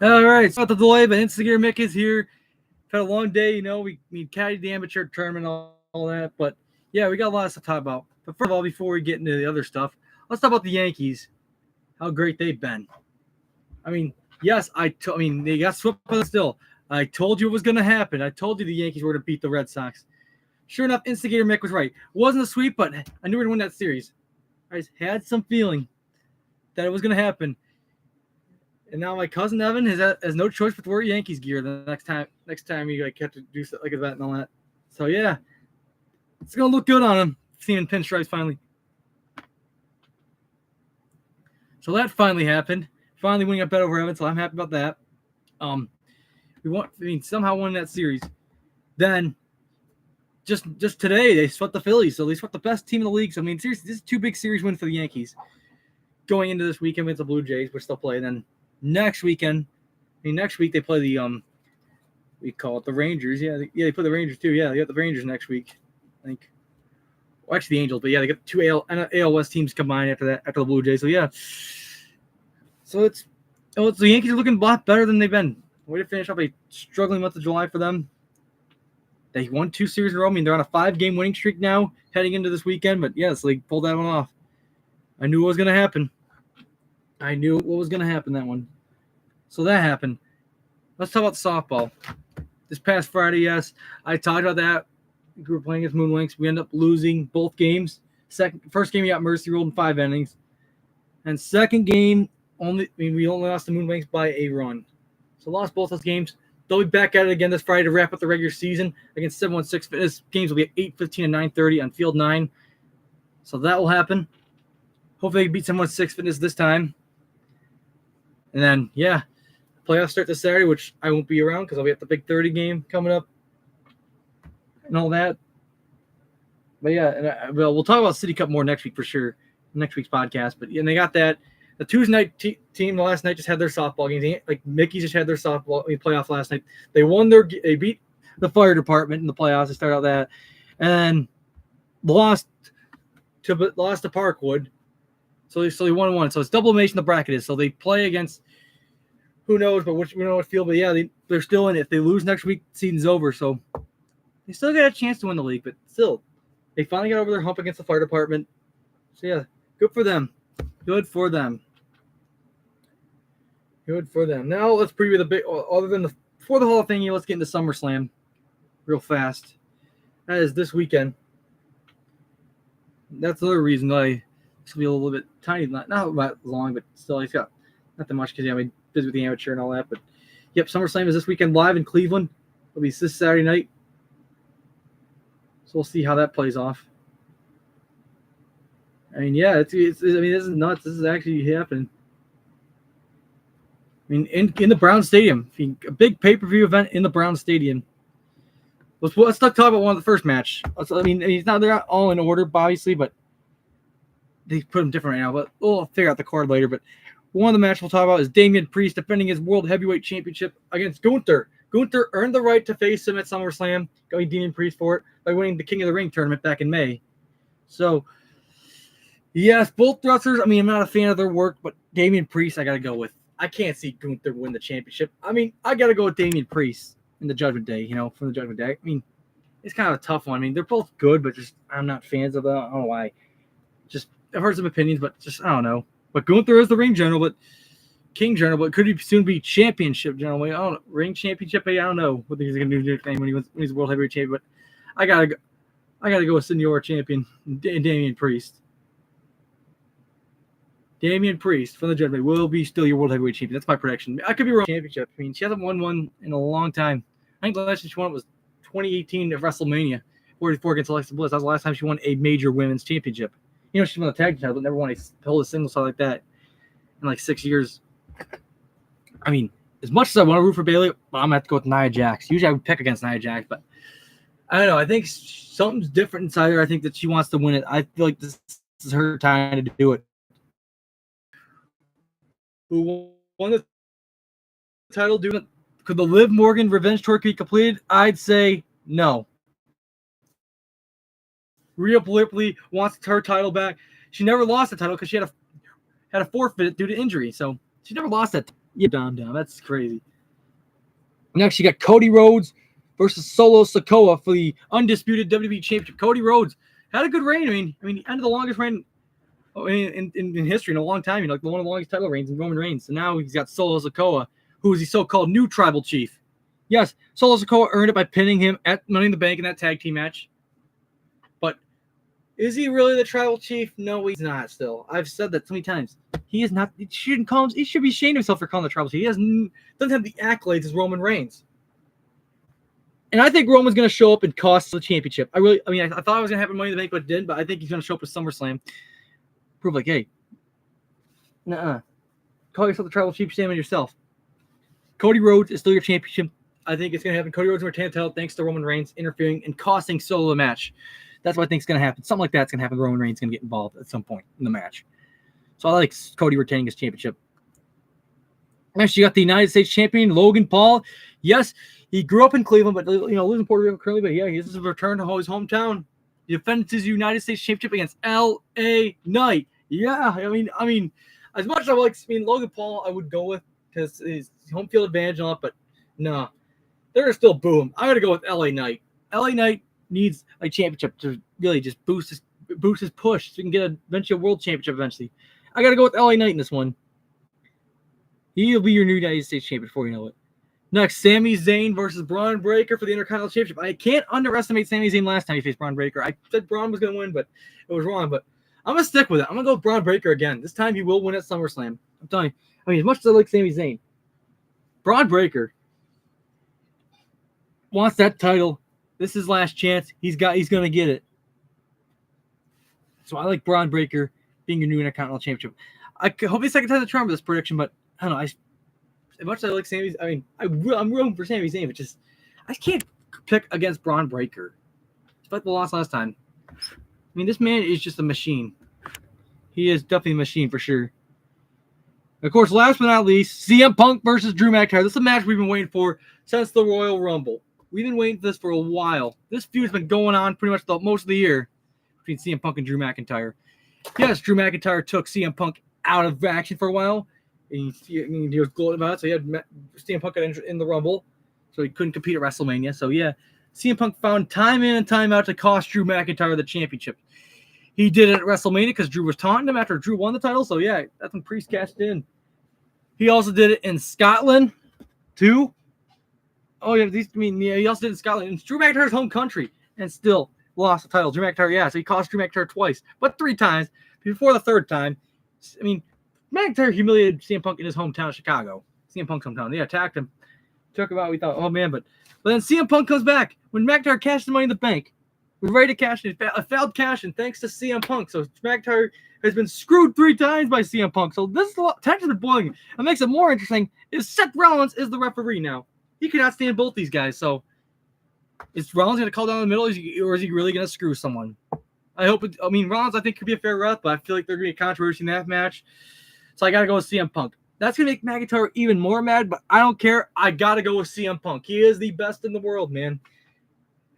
All right, so about the delay, but Instigator Mick is here. Had a long day, We caddied the amateur tournament and all that, but yeah, we got a lot of stuff to talk about. But first of all, before we get into the other stuff, let's talk about the Yankees. How great they've been. I mean, yes, they got swept, but still, I told you it was going to happen. I told you the Yankees were to beat the Red Sox. Sure enough, Instigator Mick was right. It wasn't a sweep, but I knew we were going to win that series. I just had some feeling that it was going to happen. And now my cousin Evan has no choice but to wear Yankees gear the next time. Next time you have to do something like that and all that. So yeah, it's gonna look good on him. Seeing pinstripes finally. So that finally happened. Finally winning a bet over Evan. So I'm happy about that. Somehow won that series. Then just today they swept the Phillies. So they swept the best team in the league. So seriously, this is two big series wins for the Yankees. Going into this weekend with the Blue Jays, we're still playing. Then next week they play the we call it the Rangers. Yeah, they play the Rangers too. Yeah, they got the Rangers next week, I think. Well, actually the Angels, but yeah, they got two AL West teams combined after the Blue Jays. So yeah, so the Yankees are looking a lot better than they've been. Way to finish up a struggling month of July for them. They won 2 series in a row. They're on a 5-game winning streak now heading into this weekend. But yes, they pulled that one off. I knew what was going to happen. That one. So that happened. Let's talk about softball. This past Friday, yes, I talked about that. We were playing against Moonwinks. We ended up losing both games. First game, we got mercy ruled in 5 innings. And second game, we only lost the Moonwinks by a run. So lost both those games. They'll be back at it again this Friday to wrap up the regular season against 716 Fitness. Games will be at 8:15 and 9:30 on Field 9. So that will happen. Hopefully they can beat 716 Fitness this time. And then, yeah, playoffs start this Saturday, which I won't be around because I'll be at the Big 30 game coming up and all that. But yeah, we'll talk about City Cup more next week for sure, next week's podcast. But yeah, and they got that. The Tuesday night team the last night just had their softball games. Like Mickey just had their softball playoff last night. They beat the fire department in the playoffs to start out that, and lost to Parkwood. So they 1-1. So it's double elimination the bracket is. So they play against who knows, but we know what field. But yeah, they're still in it. If they lose next week, the season's over. So they still got a chance to win the league, but still, they finally got over their hump against the fire department. So yeah, good for them. Good for them. Now let's preview the big. Before the Hall of Fame, let's get into SummerSlam real fast. That is this weekend. That's another reason why this will be a little bit tiny, not that long, but still, it's got not that much because I'm busy with the amateur and all that. But yep, SummerSlam is this weekend live in Cleveland. It'll be this Saturday night. So we'll see how that plays off. Yeah, this is nuts. This is actually happening. In the Brown Stadium, a big pay-per-view event in the Brown Stadium. Let's talk about one of the first match. They're not all in order, obviously, but they put them different right now. But we'll figure out the card later. But one of the matches we'll talk about is Damian Priest defending his World Heavyweight Championship against Gunther. Gunther earned the right to face him at SummerSlam, going Damian Priest for it by winning the King of the Ring tournament back in May. So, yes, both wrestlers. I'm not a fan of their work, but Damian Priest, I got to go with. I can't see Gunther win the championship. I got to go with Damian Priest in the Judgment Day, from the Judgment Day. It's kind of a tough one. They're both good, but just I'm not fans of them. I don't know why. Just I've heard some opinions, but just I don't know. But Gunther is the ring general, but King general, but could he soon be championship general? I don't know. Ring championship. I don't know what he's going to do when he's world heavyweight champion. But I gotta go with Senior champion Damian Priest. Damian Priest from the Judgment will be still your world heavyweight champion. That's my prediction. I could be wrong. Championship. She hasn't won one in a long time. I think the last time she won it was 2018 at WrestleMania, 44 against Alexa Bliss. That was the last time she won a major women's championship. She won the tag title, but never won hold a single title like that in like 6 years. As much as I want to root for Bayley, I'm gonna have to go with Nia Jax. Usually I would pick against Nia Jax, but I don't know. I think something's different inside her. I think that she wants to win it. I feel like this is her time to do it. Who won the title? Could the Liv Morgan revenge tour be completed? I'd say no. Rhea Ripley wants her title back. She never lost the title because she had a forfeit due to injury. So she never lost it. Yeah, down. That's crazy. Next, you got Cody Rhodes versus Solo Sikoa for the undisputed WWE Championship. Cody Rhodes had a good reign. I mean, he ended the longest reign in history in a long time. Like one of the longest title reigns in Roman Reigns. So now he's got Solo Sikoa, who is the so-called new tribal chief. Yes, Solo Sikoa earned it by pinning him at Money in the Bank in that tag team match. But is he really the tribal chief? No, he's not. Still, I've said that so many times. He is not. He shouldn't call him. He should be ashamed of himself for calling the tribal chief. He doesn't have the accolades as Roman Reigns. And I think Roman's going to show up and cost the championship. I thought I was going to have Money in the Bank, but didn't. But I think he's going to show up at SummerSlam. Prove like, hey, call yourself the tribal chief, stand on yourself. Cody Rhodes is still your championship. I think it's going to happen. Cody Rhodes will retain the title thanks to Roman Reigns interfering and costing Solo the match. That's what I think is going to happen. Something like that's going to happen. Roman Reigns is going to get involved at some point in the match. So I like Cody retaining his championship. Next, you got the United States champion, Logan Paul. Yes, he grew up in Cleveland, but lives in Puerto Rico currently. But yeah, this is a return to his hometown. He defends his United States championship against L.A. Knight. Yeah, I mean, as much as I like Logan Paul, I would go with because his home field advantage and all that, but no, they're gonna still boo him. I'm gonna go with L.A. Knight. L.A. Knight needs a championship to really just boost his push so he can get eventually a world championship eventually. I gotta go with L.A. Knight in this one. He'll be your new United States champion before you know it. Next, Sami Zayn versus Braun Breaker for the Intercontinental Championship. I can't underestimate Sami Zayn last time he faced Braun Breaker. I said Braun was going to win, but it was wrong. But I'm going to stick with it. I'm going to go with Braun Breaker again. This time he will win at SummerSlam. I'm telling you. As much as I like Sami Zayn, Braun Breaker wants that title. This is his last chance. He's going to get it. So I like Braun Breaker being your new Intercontinental Championship. I hope the second time the charm with this prediction, but I don't know. As much as I like Sami, I'm rooting for Sami Zayn, but I can't pick against Braun Breaker. Despite the loss last time. This man is just a machine. He is definitely a machine for sure. Of course, last but not least, CM Punk versus Drew McIntyre. This is a match we've been waiting for since the Royal Rumble. We've been waiting for this for a while. This feud's been going on pretty much most of the year between CM Punk and Drew McIntyre. Yes, Drew McIntyre took CM Punk out of action for a while. And he was gloating about it. So he had CM Punk in the Rumble. So he couldn't compete at WrestleMania. So yeah, CM Punk found time in and time out to cost Drew McIntyre the championship. He did it at WrestleMania because Drew was taunting him after Drew won the title. So yeah, that's when Priest cashed in. He also did it in Scotland too. Oh yeah, he also did it in Scotland. It's Drew McIntyre's home country and still lost the title. Drew McIntyre, yeah, so he cost Drew McIntyre twice, but 3 times. Before the third time, McIntyre humiliated CM Punk in his hometown of Chicago. CM Punk's hometown. They attacked him. Took him out. We thought, oh man, but then CM Punk comes back. When McIntyre cashed the Money in the Bank, we're ready to cash in. A failed cash in thanks to CM Punk. So McIntyre has been screwed 3 times by CM Punk. So this is a lot. Tension's been boiling. What makes it more interesting is Seth Rollins is the referee now. He cannot stand both these guys. So is Rollins going to call down the middle, or is he really going to screw someone? I hope. Rollins, I think, could be a fair ref, but I feel like there's going to be a controversy in that match. So I got to go with CM Punk. That's going to make McIntyre even more mad, but I don't care. I got to go with CM Punk. He is the best in the world, man.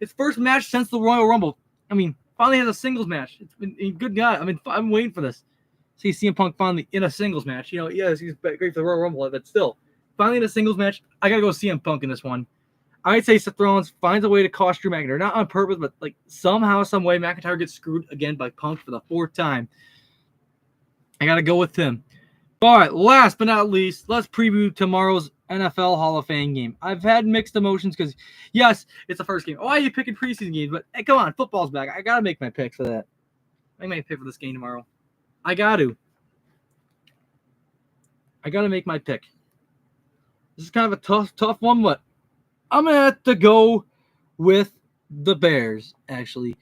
His first match since the Royal Rumble. Finally has a singles match. It's been a good guy. I'm waiting for this. See CM Punk finally in a singles match. Yes, he's great for the Royal Rumble, but still. Finally in a singles match, I got to go with CM Punk in this one. I'd say Seth Rollins finds a way to cost Drew McIntyre. Not on purpose, but somehow, some way, McIntyre gets screwed again by Punk for the 4th time. I got to go with him. All right, last but not least, let's preview tomorrow's NFL Hall of Fame game. I've had mixed emotions because, yes, it's the first game. Why are you picking preseason games? But hey, come on, football's back. I got to make my pick for that. I make my pick for this game tomorrow. I got to make my pick. This is kind of a tough one, but I'm going to have to go with the Bears, actually.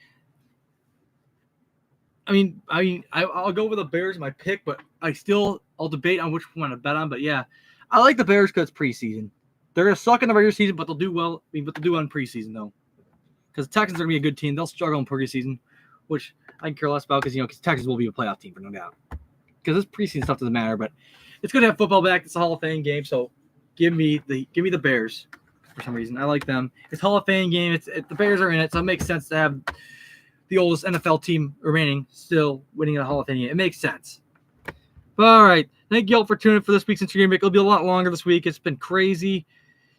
I'll go with the Bears in my pick, but I'll debate on which one to bet on. But yeah, I like the Bears because it's preseason. They're going to suck in the regular season, but they'll do well. But they'll do well in preseason, though. Because the Texans are going to be a good team. They'll struggle in preseason, which I can care less about because Texans will be a playoff team for no doubt. Because this preseason stuff doesn't matter, but it's good to have football back. It's a Hall of Fame game, so give me the Bears for some reason. I like them. It's Hall of Fame game. The Bears are in it, so it makes sense to have the oldest NFL team remaining still winning a Hall of Fame game. It makes sense. But all right. Thank you all for tuning in for this week's Instagram break. It'll be a lot longer this week. It's been crazy,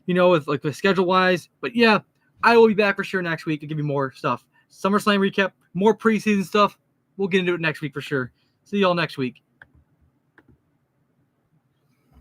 with schedule wise. But yeah, I will be back for sure next week to give you more stuff. SummerSlam recap, more preseason stuff. We'll get into it next week for sure. See y'all next week.